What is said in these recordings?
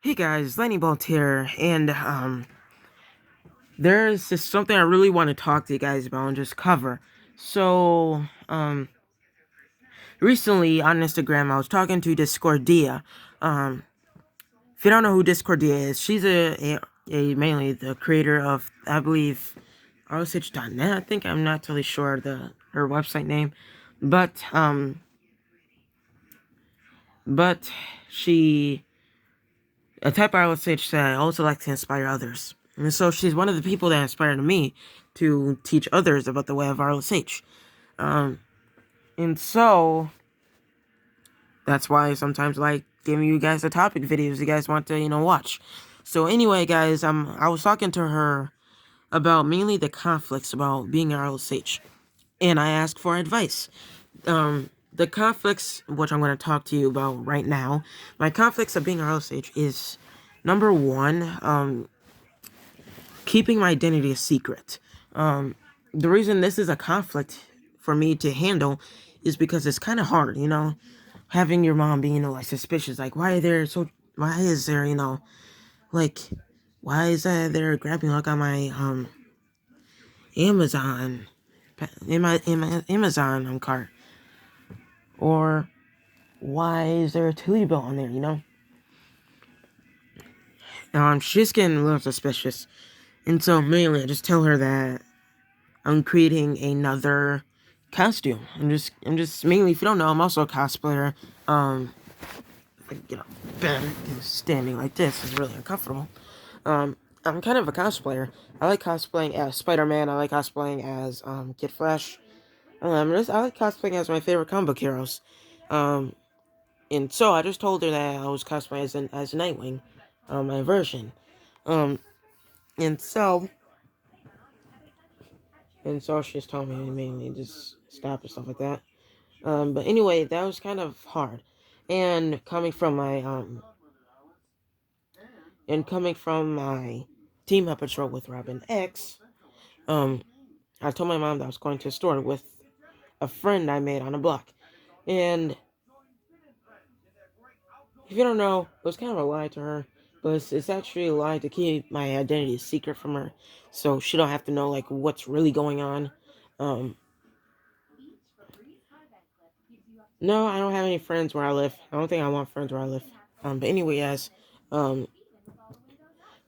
Hey guys, Lightning Bolt here, and there's just something I really want to talk to you guys about and just cover. So, recently on Instagram, I was talking to Discordia. Um, if you don't know who Discordia is, she's a mainly the creator of, I believe, RSH.net. I think I'm not totally sure her website name, but but she a type of RSH that I also like to inspire others. And so she's one of the people that inspired me to teach others about the way of RSH. Um, and so that's why sometimes I like giving you guys the topic videos you guys want to, watch. So anyway, guys, I was talking to her about mainly the conflicts about being RSH, and I asked for advice. The conflicts, which I'm going to talk to you about right now, my conflicts of being RSH is number one, keeping my identity a secret. The reason this is a conflict for me to handle is because it's kind of hard, having your mom being, like suspicious, like why is there, like, why is there grabbing like on my Amazon, in my Amazon cart, or why is there a Tootie Bill on there, She's getting a little suspicious, and so mainly I just tell her that I'm creating another costume. I'm just mainly, if you don't know, I'm also a cosplayer. Like, standing like this is really uncomfortable. I'm kind of a cosplayer. I like cosplaying as Spider-Man. I like cosplaying as Kid Flash. I like cosplaying as my favorite comic book heroes. Um, and so I just told her that I was cosplaying as Nightwing, my version. Um, and so she's telling me mainly just stop and stuff like that. But anyway, that was kind of hard. And coming from my team up patrol with Robin X, um, I told my mom that I was going to a store with a friend I made on a block. And if you don't know, it was kind of a lie to her, but it's actually a lie to keep my identity a secret from her, so she don't have to know like what's really going on. Um, no, I don't have any friends where I live. I don't think I want friends where I live. But anyway, yes. Um,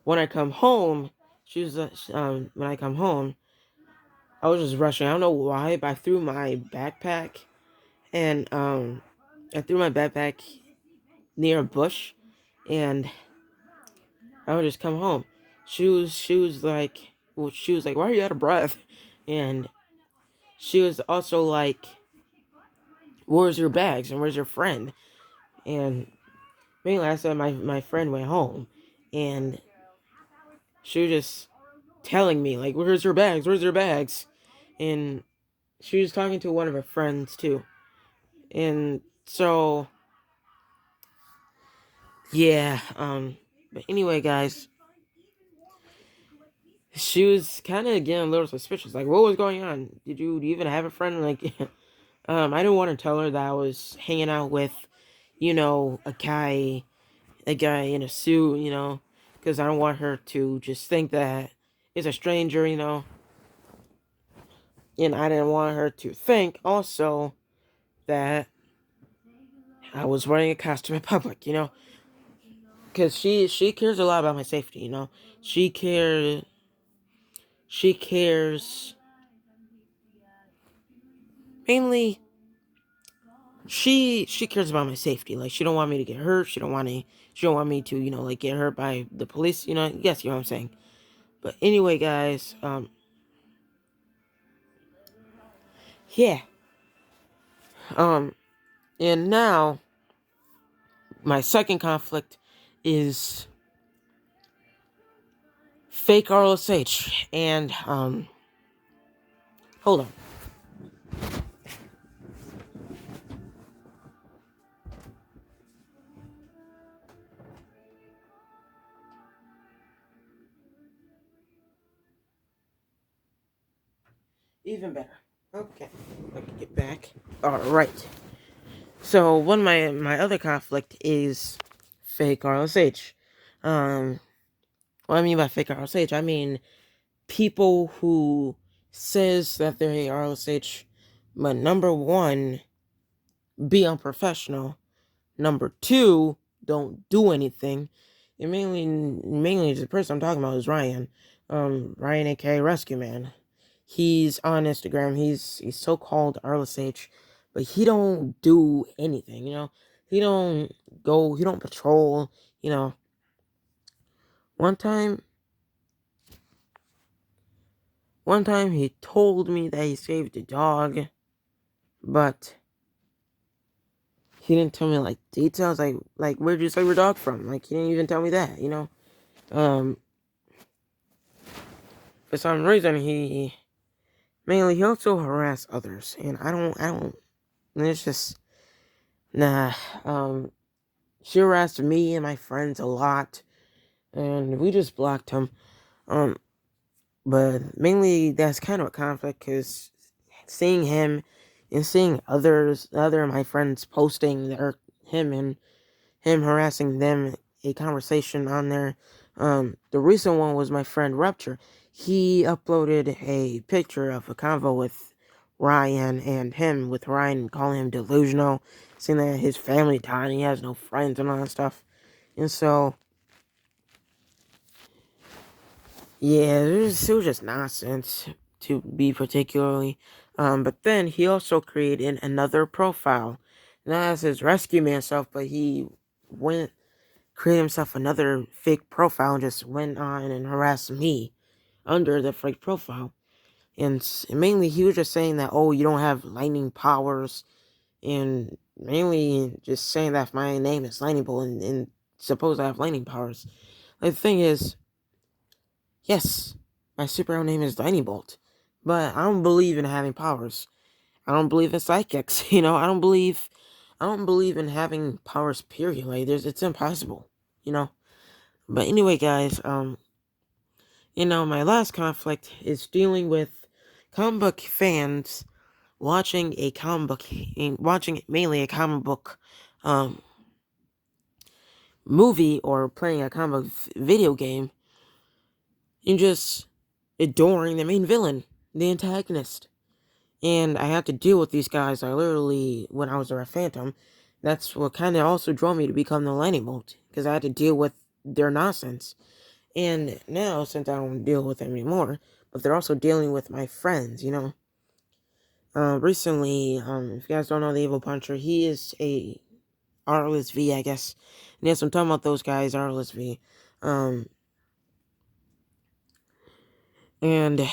when I come home, when I come home, I was just rushing. I don't know why, but I threw my backpack, and I threw my backpack near a bush, and I would just come home. She was like, why are you out of breath? And she was also like, where's your bags and where's your friend? And mainly I said my friend went home, and she was just telling me like, where's your bags? Where's your bags? And she was talking to one of her friends too. And so yeah, but anyway, guys, she was kind of getting a little suspicious. Like, what was going on? Do you even have a friend? Like, I didn't want to tell her that I was hanging out with, a guy in a suit, because I don't want her to just think that it's a stranger, and I didn't want her to think also that I was wearing a costume in public, because she cares a lot about my safety, she cares she cares mainly she cares about my safety. Like, she don't want me to get hurt. She don't want me to, like, get hurt by the police, yes, you know what I'm saying. But anyway, guys, yeah. um and now my second conflict is fake RSH. And hold on. Even better. Okay, I can get back. All right. So one of my other conflict is fake RSH. What I mean by fake RLSH, I mean people who says that they're RLSH, but number one, be unprofessional. Number two, don't do anything. And mainly the person I'm talking about is Ryan. Ryan, aka Rescue Man. He's on Instagram. He's so-called RLSH, but he don't do anything. He don't go. He don't patrol. One time, he told me that he saved a dog, but he didn't tell me like details. Like where'd you save your dog from? Like he didn't even tell me that. For some reason he also harassed others, and I don't. And it's just nah. She harassed me and my friends a lot, and we just blocked him. But mainly that's kind of a conflict because seeing him and seeing other of my friends posting him harassing them, a conversation on there. The recent one was my friend Rupture. He uploaded a picture of a convo with Ryan and him, with Ryan calling him delusional, saying that his family died and he has no friends and all that stuff. And so, yeah, it was just nonsense, to be particularly. But then he also created another profile, not as his Rescue Man self, but he went create himself another fake profile and just went on and harassed me under the fake profile. And mainly he was just saying that, oh, you don't have lightning powers, and mainly just saying that my name is Lightning Bolt and suppose I have lightning powers. Like, the thing is, yes, my superhero name is Lightning Bolt, but I don't believe in having powers. I don't believe in psychics. I don't believe in having powers, period. Like, it's impossible. But anyway, guys, my last conflict is dealing with comic book fans watching mainly a comic book movie or playing a comic book video game and just adoring the main villain, the antagonist. And I had to deal with these guys. When I was a Phantom, that's what kind of also drove me to become the Lightning Bolt, because I had to deal with their nonsense. And now, since I don't deal with them anymore, but they're also dealing with my friends, Recently, if you guys don't know the Evil Puncher, he is a Arliss V, I guess. And yes, I'm talking about those guys, Arliss V. And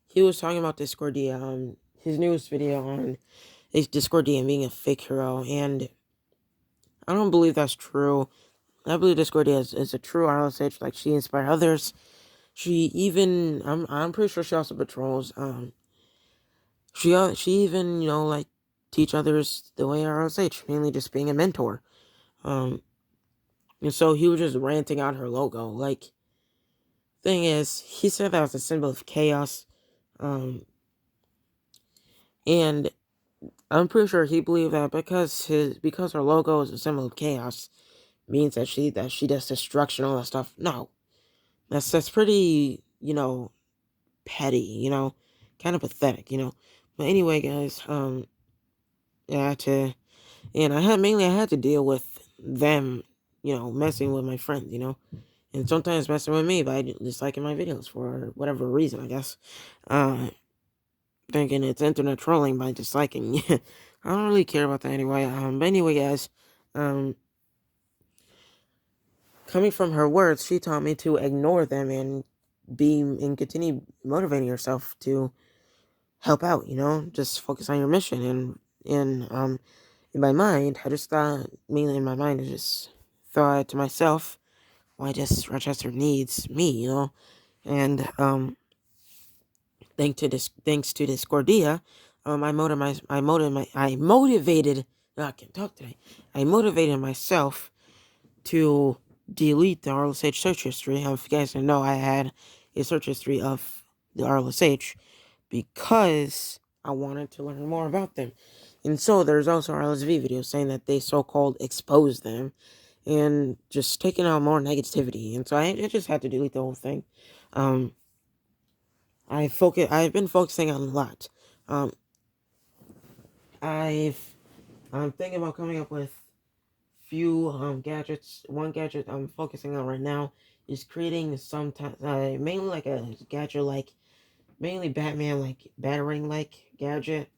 he was talking about Discordia, his newest video on Discordia being a fake hero, and I don't believe that's true. I believe Discordia is a true RLSH. Like, she inspired others. She even, I'm pretty sure she also patrols. She even, like, teach others the way RLSH, mainly just being a mentor. And so he was just ranting on her logo. Like, thing is, he said that was a symbol of chaos. And I'm pretty sure he believed that because her logo is a symbol of chaos means that she does destruction, all that stuff. No. That's pretty, petty, kind of pathetic, But anyway, guys, I had to deal with them, messing with my friends, and sometimes messing with me by disliking my videos for whatever reason, I guess. Thinking it's internet trolling by disliking. I don't really care about that anyway. But anyway, guys, coming from her words, she taught me to ignore them and continue motivating yourself to help out, just focus on your mission. And in my mind, I just thought, mainly in my mind, I just thought to myself, why just Rochester needs me, and thanks to Discordia, I motivated. I can't talk today. I motivated myself to delete the RLSH search history. If you guys didn't know, I had a search history of the RLSH because I wanted to learn more about them. And so there's also RLSV videos saying that they so-called exposed them. and just taking out more negativity. And so I just had to delete the whole thing. Um, I've been focusing on a lot. Um, I'm thinking about coming up with few gadgets. One gadget I'm focusing on right now is creating mainly like a gadget like mainly Batman like battering like gadget.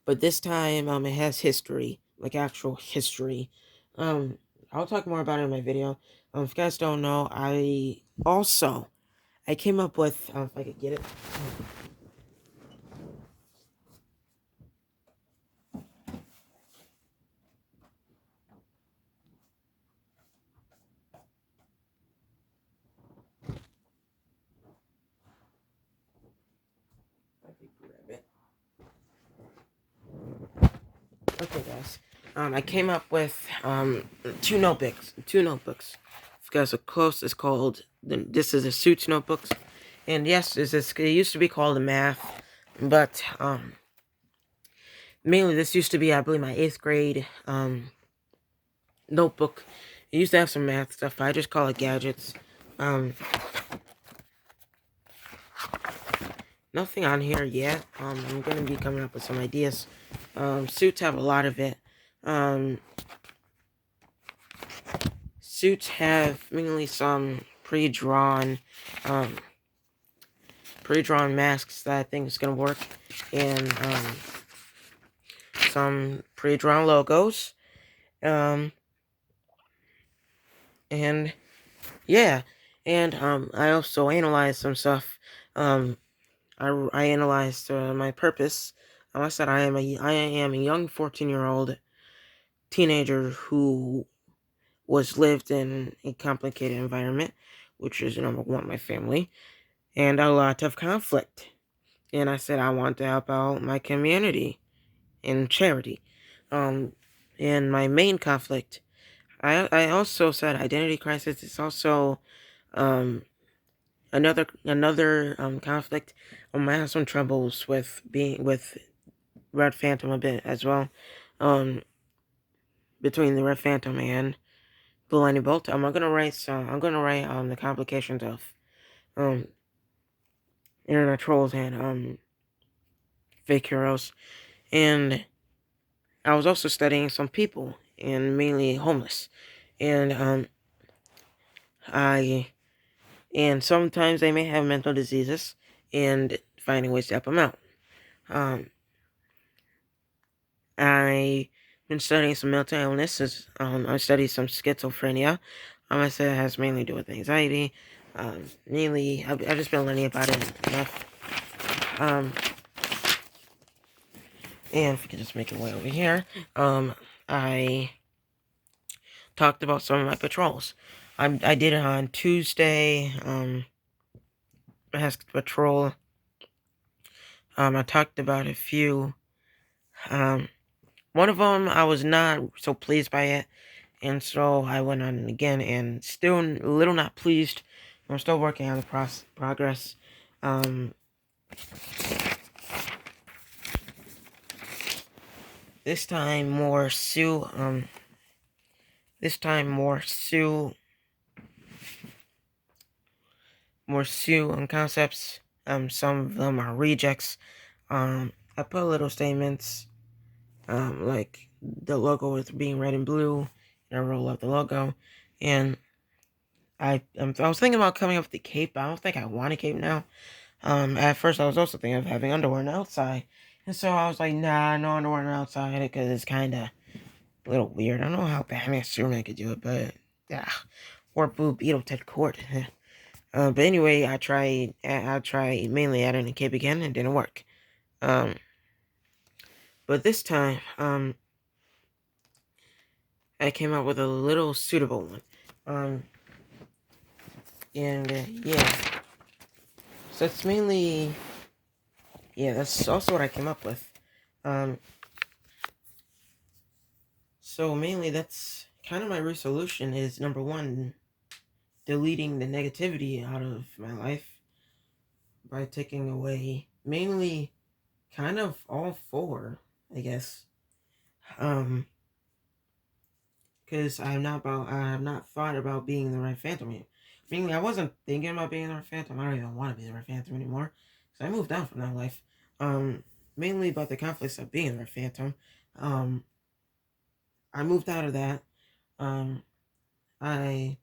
But this time it has history, like actual history. Um I'll talk more about it in my video. If you guys don't know, I came up with if I could get it. If I could grab it. Okay, guys. I came up with two notebooks. Two notebooks. If you guys are close, it's called. This is a Suits notebooks, and yes, it used to be called a math, but mainly this used to be, I believe, my 8th grade notebook. It used to have some math stuff. I just call it gadgets. Um, Nothing on here yet. I'm gonna be coming up with some ideas. Suits have a lot of it. Suits have mainly some um, pre-drawn masks that I think is gonna work, and some pre-drawn logos, um, and yeah, and I also analyzed some stuff. I analyzed my purpose. I said I am a young 14-year-old teenager who was lived in a complicated environment, which is number one, my family, and a lot of conflict. And I said I want to help out my community in charity. Um, and my main conflict, I also said identity crisis is also um another conflict. I have some troubles with being with Red Phantom a bit as well. Um, Between the Red Phantom and Blue Lightning Bolt, I'm gonna write the complications of um internet trolls and fake heroes. And I was also studying some people, and mainly homeless. And I and sometimes they may have mental diseases, and finding ways to help them out. Um, I've been studying some mental illnesses. I studied some schizophrenia. I said it has mainly to do with anxiety. Mainly, I've just been learning about it enough. Um, and if we could just make our way over here, I talked about some of my patrols. I did it on Tuesday. Masked patrol. I talked about a few. One of them I was not so pleased by it, and so I went on it again, and still a little not pleased. I'm still working on the progress. This time more Sue. This time more Sue. More Sue concepts. Some of them are rejects. I put little statements. Like the logo with being red and blue, and I roll up the logo, and I was thinking about coming up with the cape, but I don't think I want a cape now. At first I was also thinking of having underwear on the outside, and so I was like, nah, no underwear on the outside, because it's kind of a little weird. I don't know how Batman Superman could do it, but yeah, or Blue Beetle Ted Cord. But anyway, I tried mainly adding a cape again, and it didn't work. But this time, I came up with a little suitable one. And yeah, so it's mainly, yeah, that's also what I came up with. So mainly that's kind of my resolution is number one, deleting the negativity out of my life by taking away mainly kind of all four, I guess. Um, because I have not thought about being the Red Phantom yet. Mainly, I wasn't thinking about being the Red Phantom. I don't even want to be the Red Phantom anymore, because I moved on from that life. Um, Mainly about the conflicts of being the Red Phantom. Um, I moved out of that. Um, I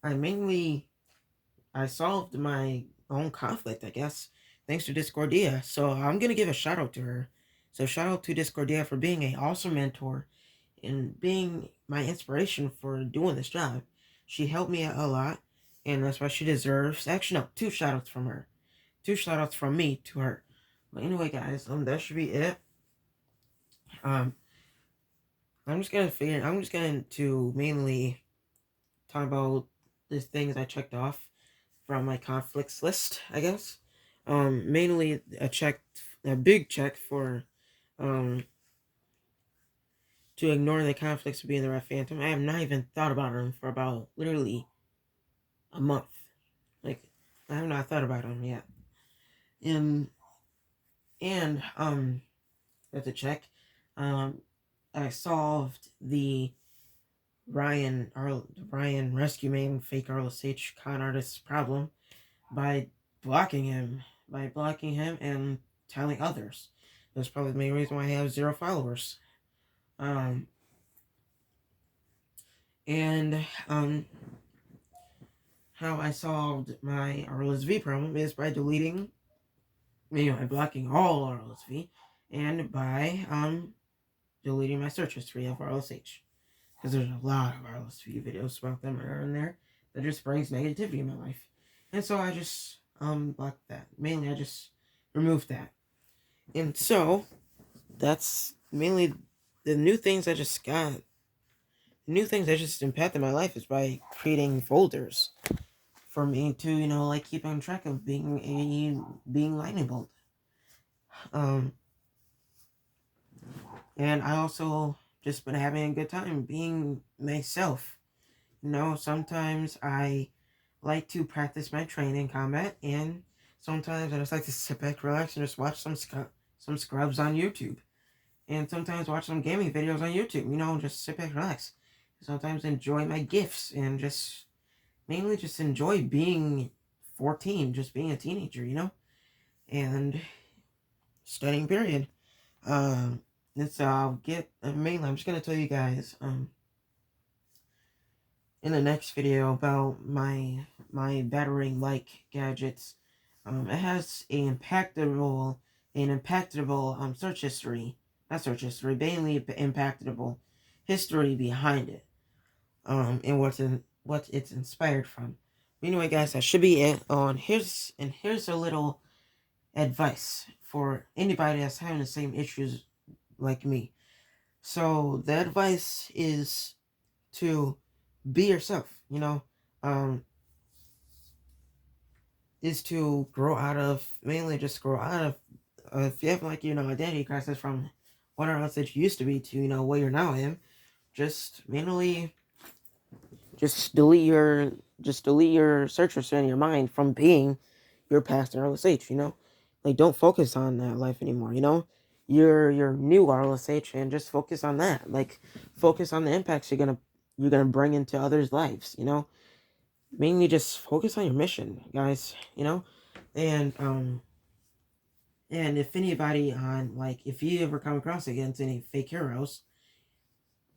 I mainly I solved my own conflict, I guess, thanks to Discordia. So I'm gonna give a shout out to her. So shout out to Discordia for being an awesome mentor and being my inspiration for doing this job. She helped me out a lot, and that's why she deserves. Actually, no, two shout outs from her. Two shout outs from me to her. But anyway, guys, that should be it. Um, I'm just going to mainly talk about the things I checked off from my conflicts list, I guess. Mainly a big check for, um, to ignore the conflicts of being the Red Phantom. I have not even thought about them for about literally a month. Like, I have not thought about them yet. And, that's a check. I solved the Ryan Rescue Man fake RLSH con artist problem by blocking him, and telling others. That's probably the main reason why I have 0 followers. And how I solved my RLSV problem is by by blocking all RLSV, and by deleting my search history of RLSH. Because there's a lot of RLSV videos about them that are in there that just brings negativity in my life. And so I just blocked that. Mainly I just removed that. And so that's mainly the new things I just got. The new things that just impacted my life is by creating folders for me to, like keep on track of being lightning bolt. And I also just been having a good time being myself. Sometimes I like to practice my training combat, and sometimes I just like to sit back, relax, and just watch some scrubs on YouTube. And sometimes watch some gaming videos on YouTube, just sit back, relax. Sometimes enjoy my gifts, and mainly just enjoy being 14, just being a teenager, and studying, period. And so mainly I'm just going to tell you guys, in the next video about my battering like gadgets. It has an impactable search history, not search history, mainly impactable history behind it. And what it's inspired from. But anyway, guys, that should be it. Here's a little advice for anybody that's having the same issues like me. So the advice is to be yourself, is to mainly just grow out of, if you have identity crisis from what else that you used to be to, what you're now in, just mainly just delete your search history in your mind from being your past RLSH, like don't focus on that life anymore, your new RLSH, and just focus on that, like focus on the impacts you're gonna bring into others' lives, mainly just focus on your mission, guys, and and if anybody if you ever come across against any fake heroes,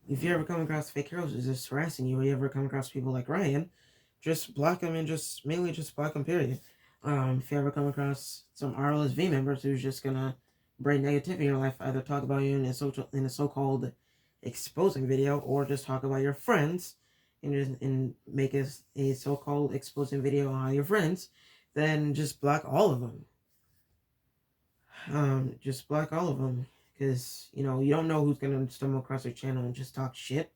if you ever come across fake heroes who's just harassing you, or you ever come across people like Ryan, just block them, and mainly just block them, period. If you ever come across some RLSV members who's just gonna bring negativity in your life, either talk about you in a so-called exposing video, or just talk about your friends and make a so-called exposing video on your friends, then just block all of them. Just block all of them, because you don't know who's gonna stumble across your channel and just talk shit.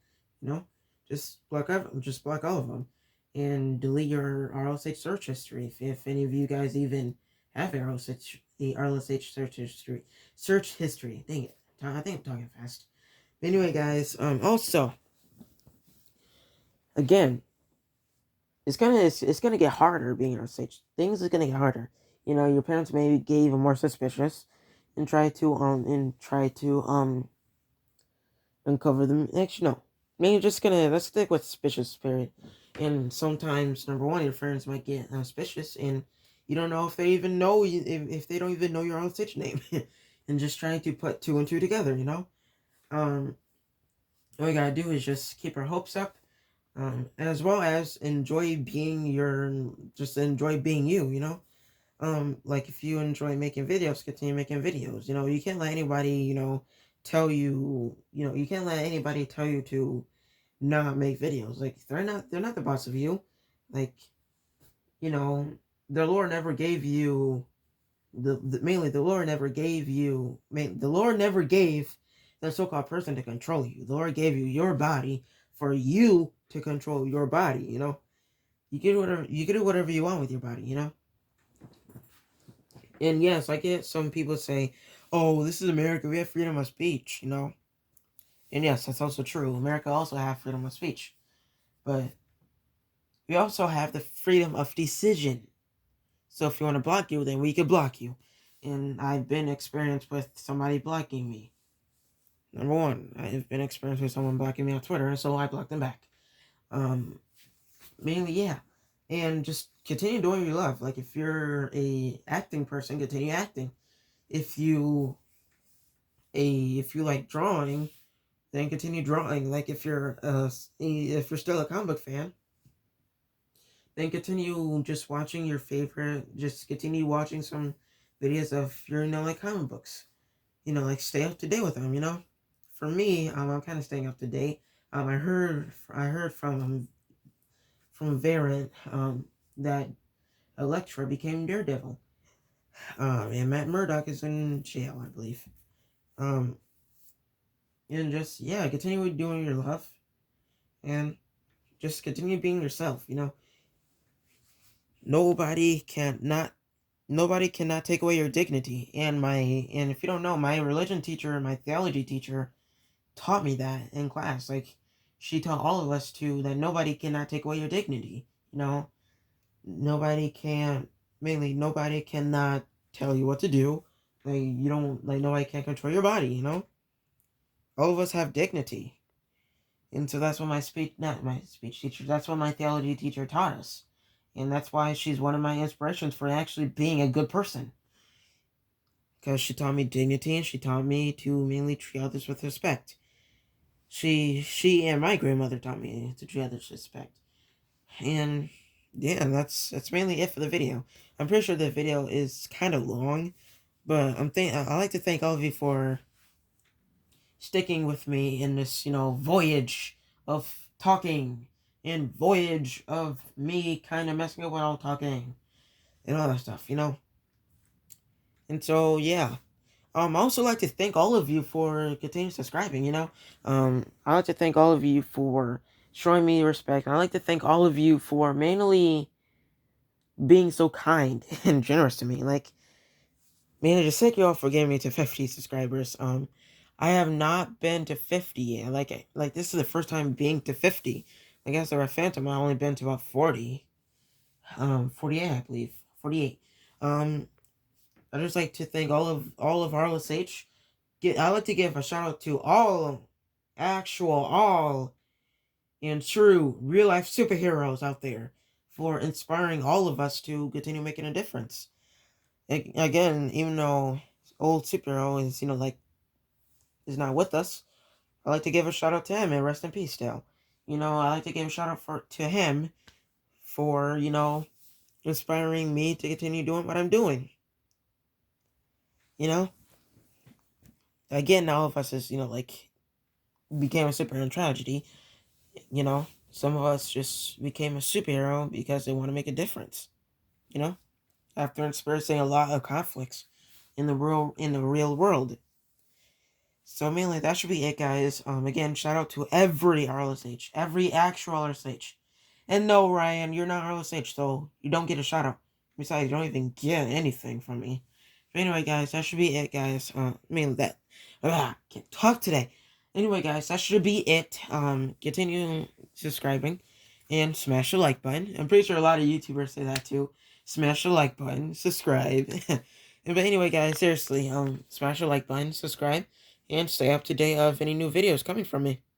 Just block all of them, and delete your RLSH search history if any of you guys even have RLSH search history. Dang it, I think I'm talking fast. But anyway, guys, also, again, it's gonna get harder being RLSH. Things is gonna get harder. Your parents maybe get even more suspicious, and try to uncover them. Actually, no. Maybe just gonna let's stick with suspicious period. And sometimes, number one, your friends might get suspicious, and you don't know if they even know you, if they don't even know your own stitch name, and just trying to put two and two together. Um, all you gotta do is just keep your hopes up, as well as enjoy being just enjoy being you. Like if you enjoy making videos, continue making videos. You can't let anybody, tell you, you can't let anybody tell you to not make videos. Like they're not the boss of you. Like, you know, the Lord never gave you mainly the Lord never gave you the Lord never gave the so-called person to control you. The Lord gave you your body for you to control your body. You can do whatever you want with your body. And yes, I get some people say, "Oh, this is America. We have freedom of speech." And yes, that's also true. America also have freedom of speech, but we also have the freedom of decision. So if you want to block you, then we can block you. And I've been experienced with somebody blocking me. Number one, I've been experienced with someone blocking me on Twitter, so I blocked them back. Mainly, yeah. And just continue doing what you love. Like if you're a acting person, continue acting. If you like drawing, then continue drawing. Like if you're still a comic book fan, then continue just watching your favorite. Just continue watching some videos of your like comic books. Like stay up to date with them. For me, I'm kind of staying up to date. I heard from Variant that Elektra became Daredevil. And Matt Murdock is in jail, I believe. Um, and just yeah, continue doing your love, and just continue being yourself. Nobody cannot take away your dignity. And if you don't know, my religion teacher and my theology teacher taught me that in class. Like she taught all of us too that nobody cannot take away your dignity. Nobody can mainly nobody cannot tell you what to do. Like you don't like nobody can control your body. All of us have dignity. And so that's what not my speech teacher, that's what my theology teacher taught us. And that's why she's one of my inspirations for actually being a good person. Because she taught me dignity and she taught me to mainly treat others with respect. She and my grandmother taught me to treat others with respect. And yeah, that's mainly it for the video. I'm pretty sure the video is kind of long, but I like to thank all of you for sticking with me in this, voyage of talking and voyage of me kind of messing up while talking and all that stuff. And so yeah. I also like to thank all of you for continuing subscribing. I like to thank all of you for showing me respect. And I like to thank all of you for mainly being so kind and generous to me. Like, man, just thank you all for getting me to 50 subscribers. I have not been to 50 yet. Like this is the first time being to 50. I guess the Red Phantom I only been to about 40. 48, I believe. 48. I just like to thank all of Arliss H. I like to give a shout out to all and true real life superheroes out there for inspiring all of us to continue making a difference. Again, even though old superhero is is not with us, I like to give a shout out to him and rest in peace still. I like to give a shout out to him for inspiring me to continue doing what I'm doing. Again, all of us is became a superhero in tragedy. Some of us just became a superhero because they want to make a difference. After experiencing a lot of conflicts in the real world. So mainly that should be it, guys. Again, shout out to every Arliss H, every actual Arliss H. And no, Ryan, you're not Arliss H, so you don't get a shout out. Besides, you don't even get anything from me. But anyway, guys, that should be it, guys. Can't talk today. Anyway, guys, that should be it. Continue subscribing and smash the like button. I'm pretty sure a lot of YouTubers say that too. Smash the like button, subscribe. But anyway, guys, seriously, smash the like button, subscribe, and stay up to date of any new videos coming from me.